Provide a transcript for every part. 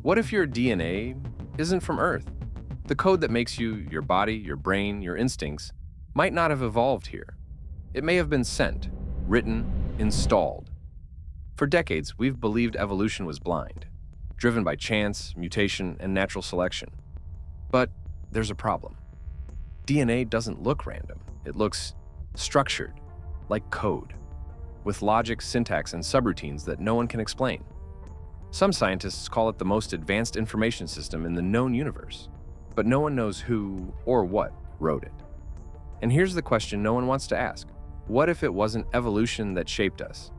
What if your DNA isn't from Earth? The code that makes you, your body, your brain, your instincts, might not have evolved here. It may have been sent, written, installed. For decades, we've believed evolution was blind, driven by chance, mutation, and natural selection. But there's a problem. DNA doesn't look random. It looks structured, like code, with logic, syntax, and subroutines that no one can explain. Some scientists call it the most advanced information system in the known universe, but no one knows who or what wrote it. And here's the question no one wants to ask. What if it wasn't evolution that shaped us,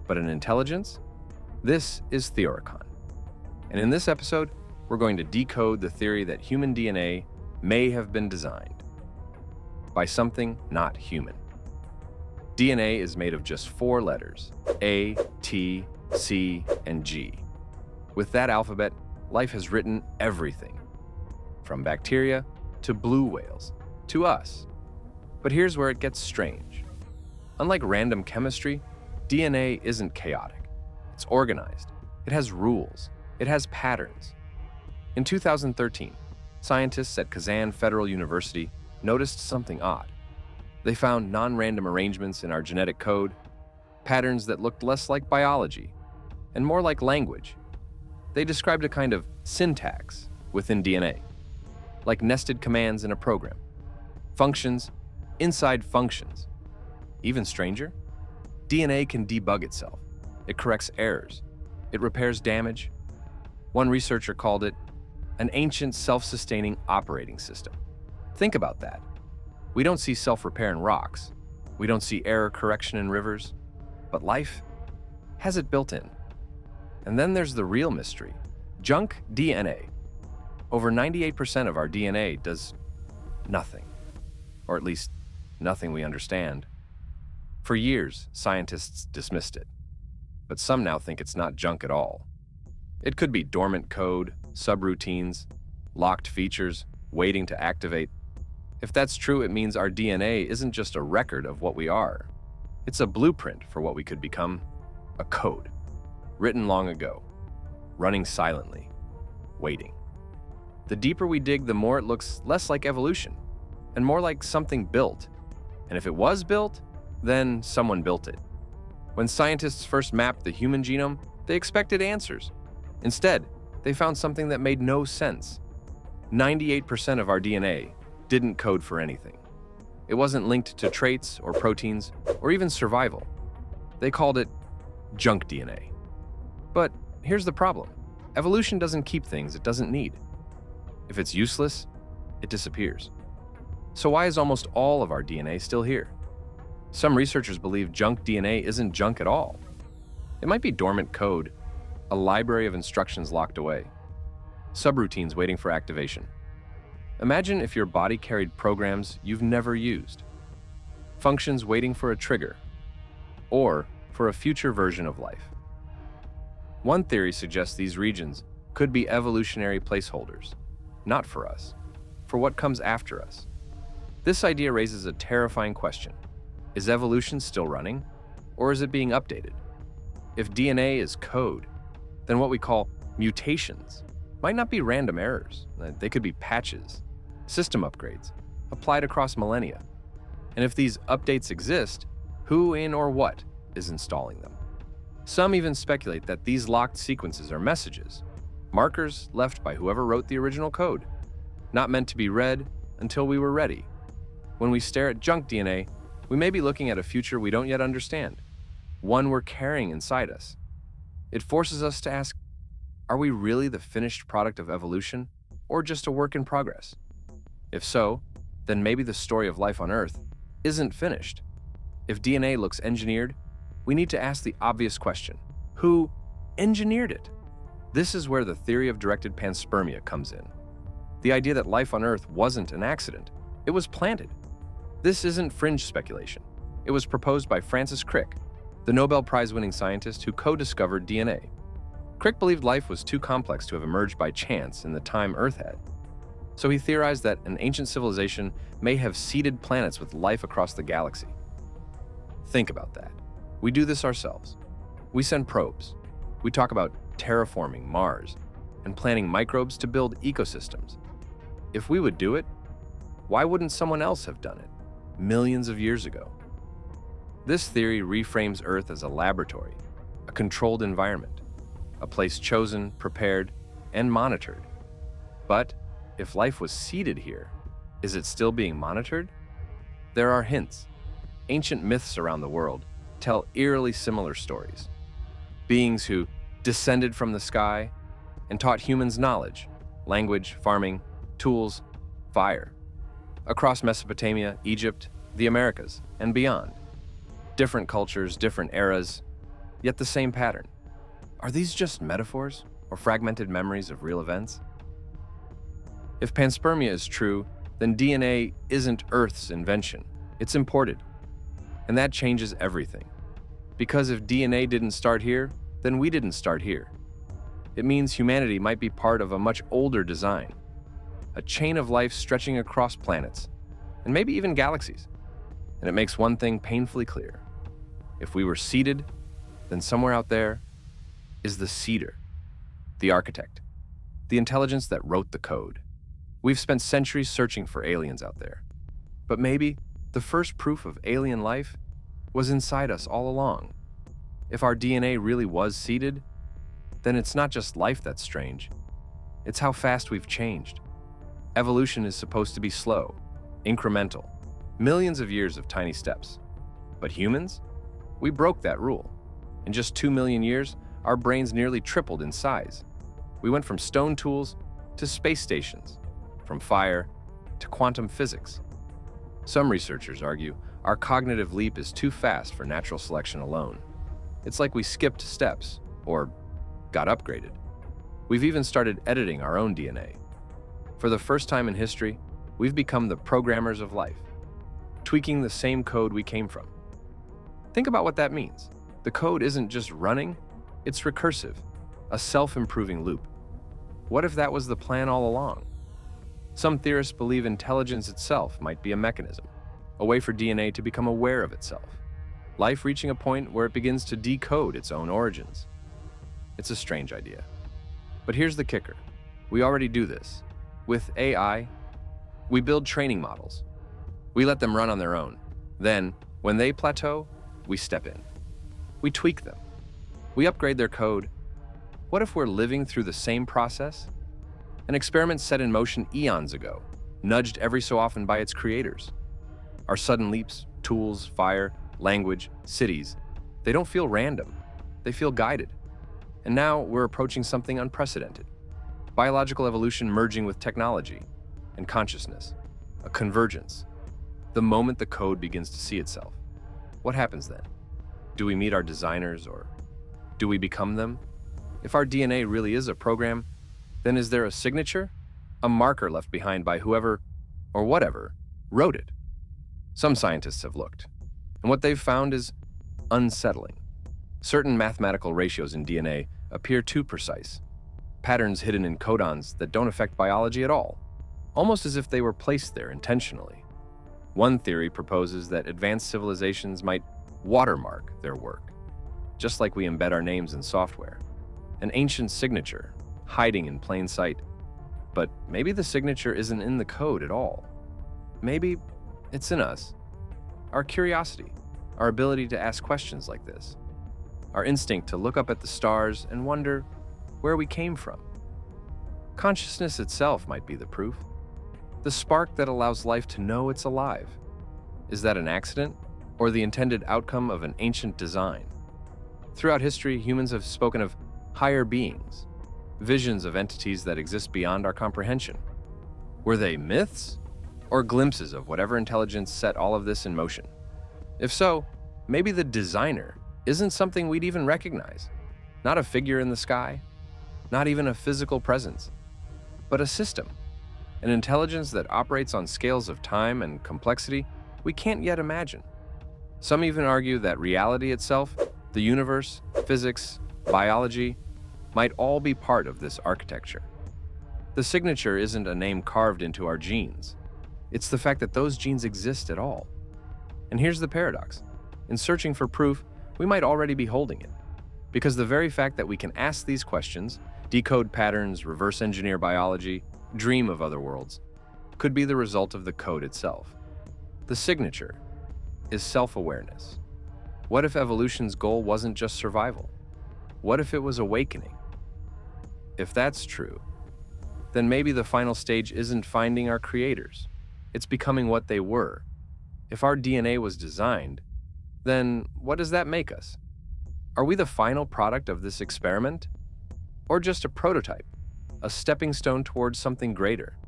but an intelligence? This is Theoricon. And in this episode, we're going to decode the theory that human DNA may have been designed by something not human. DNA is made of just 4 letters, A, T, C, and G. With that alphabet, life has written everything, from bacteria to blue whales to us. But here's where it gets strange. Unlike random chemistry, DNA isn't chaotic. It's organized. It has rules. It has patterns. In 2013, scientists at Kazan Federal University noticed something odd. They found non-random arrangements in our genetic code, patterns that looked less like biology and more like language. They described a kind of syntax within DNA, like nested commands in a program, functions inside functions. Even stranger, DNA can debug itself. It corrects errors. It repairs damage. One researcher called it an ancient self-sustaining operating system. Think about that. We don't see self-repair in rocks. We don't see error correction in rivers. But life has it built in. And then there's the real mystery, junk DNA. Over 98% of our DNA does nothing, or at least nothing we understand. For years, scientists dismissed it, but some now think it's not junk at all. It could be dormant code, subroutines, locked features, waiting to activate. If that's true, it means our DNA isn't just a record of what we are. It's a blueprint for what we could become, a code, written long ago, running silently, waiting. The deeper we dig, the more it looks less like evolution and more like something built. And if it was built, then someone built it. When scientists first mapped the human genome, they expected answers. Instead, they found something that made no sense. 98% of our DNA didn't code for anything. It wasn't linked to traits or proteins or even survival. They called it junk DNA. But here's the problem. Evolution doesn't keep things it doesn't need. If it's useless, it disappears. So why is almost all of our DNA still here? Some researchers believe junk DNA isn't junk at all. It might be dormant code, a library of instructions locked away, subroutines waiting for activation. Imagine if your body carried programs you've never used, functions waiting for a trigger, or for a future version of life. One theory suggests these regions could be evolutionary placeholders, not for us, for what comes after us. This idea raises a terrifying question. Is evolution still running, or is it being updated? If DNA is code, then what we call mutations might not be random errors. They could be patches, system upgrades, applied across millennia. And if these updates exist, who in or what is installing them? Some even speculate that these locked sequences are messages, markers left by whoever wrote the original code, not meant to be read until we were ready. When we stare at junk DNA, we may be looking at a future we don't yet understand, one we're carrying inside us. It forces us to ask, are we really the finished product of evolution, or just a work in progress? If so, then maybe the story of life on Earth isn't finished. If DNA looks engineered, we need to ask the obvious question: who engineered it? This is where the theory of directed panspermia comes in. The idea that life on Earth wasn't an accident, it was planted. This isn't fringe speculation. It was proposed by Francis Crick, the Nobel Prize-winning scientist who co-discovered DNA. Crick believed life was too complex to have emerged by chance in the time Earth had. So he theorized that an ancient civilization may have seeded planets with life across the galaxy. Think about that. We do this ourselves. We send probes. We talk about terraforming Mars. and planning microbes to build ecosystems. If we would do it, why wouldn't someone else have done it millions of years ago? This theory reframes Earth as a laboratory, a controlled environment, a place chosen, prepared, and monitored. But if life was seeded here, is it still being monitored? There are hints. Ancient myths around the world tell eerily similar stories. Beings who descended from the sky and taught humans knowledge, language, farming, tools, fire. Across Mesopotamia, Egypt, the Americas, and beyond. Different cultures, different eras, yet the same pattern. Are these just metaphors or fragmented memories of real events? If panspermia is true, then DNA isn't Earth's invention. It's imported. And that changes everything. Because if DNA didn't start here, then we didn't start here. It means humanity might be part of a much older design, a chain of life stretching across planets, and maybe even galaxies. And it makes one thing painfully clear. If we were seeded, then somewhere out there is the seeder, the architect, the intelligence that wrote the code. We've spent centuries searching for aliens out there. But maybe the first proof of alien life was inside us all along. If our DNA really was seeded, then it's not just life that's strange. It's how fast we've changed. Evolution is supposed to be slow, incremental, millions of years of tiny steps. But humans? We broke that rule. In just 2 million years, our brains nearly tripled in size. We went from stone tools to space stations, from fire to quantum physics. Some researchers argue our cognitive leap is too fast for natural selection alone. It's like we skipped steps, or got upgraded. We've even started editing our own DNA. For the first time in history, we've become the programmers of life, tweaking the same code we came from. Think about what that means. The code isn't just running, it's recursive, a self-improving loop. What if that was the plan all along? Some theorists believe intelligence itself might be a mechanism, a way for DNA to become aware of itself, life reaching a point where it begins to decode its own origins. It's a strange idea. But here's the kicker. We already do this. With AI, we build training models. We let them run on their own. Then, when they plateau, we step in. We tweak them. We upgrade their code. What if we're living through the same process? An experiment set in motion eons ago, nudged every so often by its creators. Our sudden leaps, tools, fire, language, cities, they don't feel random. They feel guided. And now we're approaching something unprecedented. Biological evolution merging with technology and consciousness, a convergence. The moment the code begins to see itself, what happens then? Do we meet our designers, or do we become them? If our DNA really is a program, then is there a signature? A marker left behind by whoever, or whatever, wrote it? Some scientists have looked, and what they've found is unsettling. Certain mathematical ratios in DNA appear too precise. Patterns hidden in codons that don't affect biology at all, almost as if they were placed there intentionally. One theory proposes that advanced civilizations might watermark their work, just like we embed our names in software. An ancient signature, hiding in plain sight. But maybe the signature isn't in the code at all. Maybe it's in us. Our curiosity, our ability to ask questions like this, our instinct to look up at the stars and wonder where we came from. Consciousness itself might be the proof. The spark that allows life to know it's alive. Is that an accident, or the intended outcome of an ancient design? Throughout history, humans have spoken of higher beings, visions of entities that exist beyond our comprehension. Were they myths, or glimpses of whatever intelligence set all of this in motion? If so, maybe the designer isn't something we'd even recognize. Not a figure in the sky, not even a physical presence, but a system, an intelligence that operates on scales of time and complexity we can't yet imagine. Some even argue that reality itself, the universe, physics, biology, might all be part of this architecture. The signature isn't a name carved into our genes. It's the fact that those genes exist at all. And here's the paradox. In searching for proof, we might already be holding it. Because the very fact that we can ask these questions Decode patterns, reverse engineer biology, dream of other worlds, could be the result of the code itself. The signature is self-awareness. What if evolution's goal wasn't just survival? What if it was awakening? If that's true, then maybe the final stage isn't finding our creators. It's becoming what they were. If our DNA was designed, then what does that make us? Are we the final product of this experiment? Or just a prototype, a stepping stone towards something greater?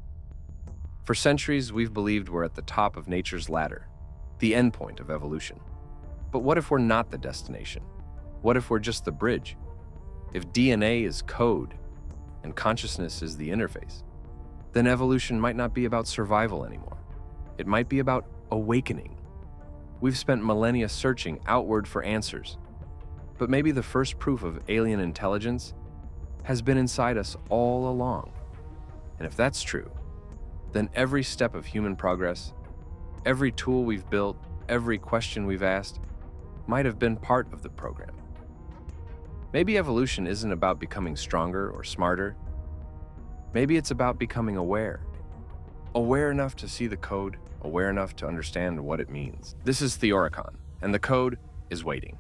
For centuries, we've believed we're at the top of nature's ladder, the endpoint of evolution. But what if we're not the destination? What if we're just the bridge? If DNA is code and consciousness is the interface, then evolution might not be about survival anymore. It might be about awakening. We've spent millennia searching outward for answers, but maybe the first proof of alien intelligence has been inside us all along. And if that's true, then every step of human progress, every tool we've built, every question we've asked, might have been part of the program. Maybe evolution isn't about becoming stronger or smarter. Maybe it's about becoming aware. Aware enough to see the code, aware enough to understand what it means. This is Theoricon, and the code is waiting.